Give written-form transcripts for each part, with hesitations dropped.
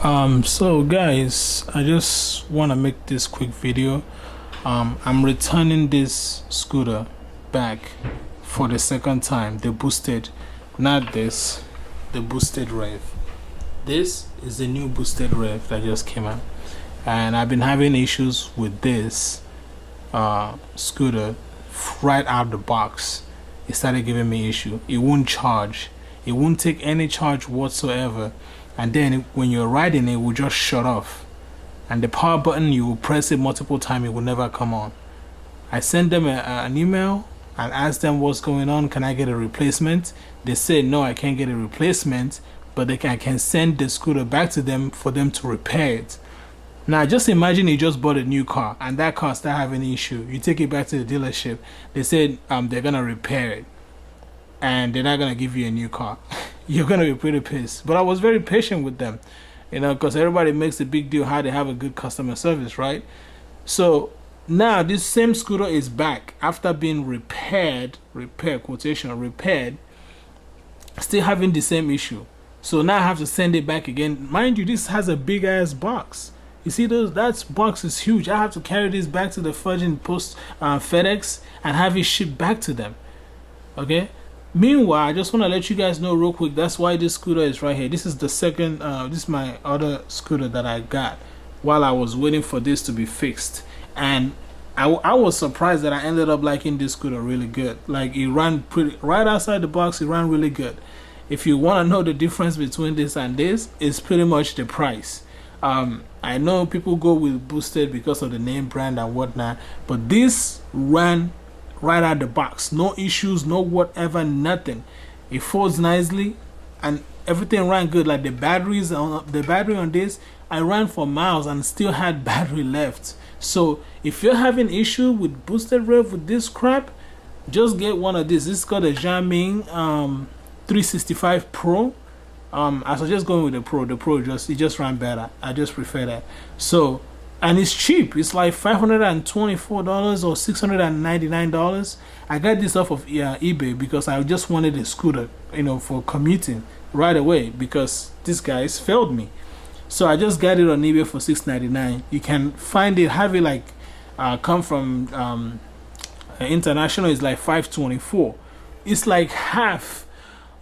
So guys, I just want to make this quick video. I'm returning this scooter back for the second time. The boosted, not this, the boosted rev. This is the new boosted rev that just came out, and I've been having issues with this scooter right out of the box. It started giving me issue. It won't charge. It won't take any charge whatsoever. And then when you're riding it will just shut off, and the power button, you will press it multiple times, it will never come on. I sent them an email and asked them what's going on, can I get a replacement. They said no, I can't get a replacement, but I can send the scooter back to them for them to repair it. Now just imagine you just bought a new car and that car started having an issue. You take it back to the dealership, they said they're gonna repair it and they're not gonna give you a new car. You're gonna be pretty pissed. But I was very patient with them, you know, because everybody makes a big deal how they have a good customer service, right? So now this same scooter is back after being repaired, still having the same issue. So now I have to send it back again. Mind you, this has a big ass box. You see that box is huge. I have to carry this back to the Virgin Post FedEx and have it shipped back to them. Okay. Meanwhile, I just want to let you guys know real quick, that's why this scooter is right here. This is the second, this is my other scooter that I got while I was waiting for this to be fixed. And I was surprised that I ended up liking this scooter really good. Like, it ran pretty, right outside the box, it ran really good. If you want to know the difference between this and this, it's pretty much the price. I know people go with Boosted because of the name brand and whatnot, but this ran right out the box, no issues, no whatever, nothing. It folds nicely and everything ran good. Like the battery on this, I ran for miles and still had battery left. So if you're having issue with boosted rev with this crap, just get one of these. This is called a Xiaomi 365 Pro. I suggest going with the Pro. The Pro just ran better. I just prefer that. So, and it's cheap. It's like $524 or $699. I got this off of eBay because I just wanted a scooter, you know, for commuting right away because this guys failed me. So I just got it on eBay for $699. You can find it, have it like come from international is like $524. It's like half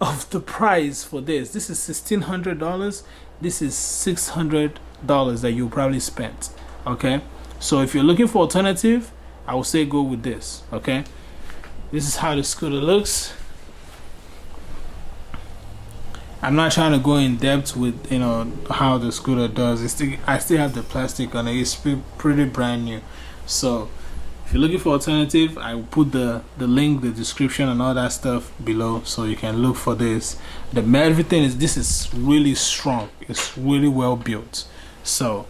of the price for this. This is $1,600. This is $600 that you probably spent. Okay, so if you're looking for alternative, I would say go with this. Okay, this is how the scooter looks. I'm not trying to go in depth with, you know, how the scooter does. I still have the plastic on it. It's pretty brand new. So if you're looking for alternative, I will put the link, the description and all that stuff below so you can look for this. Everything is, this is really strong. It's really well built. So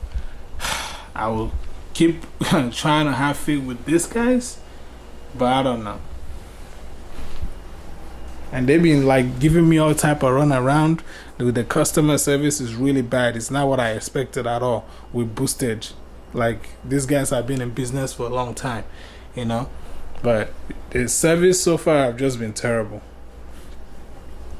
I will keep trying to have faith with these guys, but I don't know. And they've been like giving me all type of run around. The customer service is really bad. It's not what I expected at all with Boosted. Like, these guys have been in business for a long time, you know, but the service so far have just been terrible.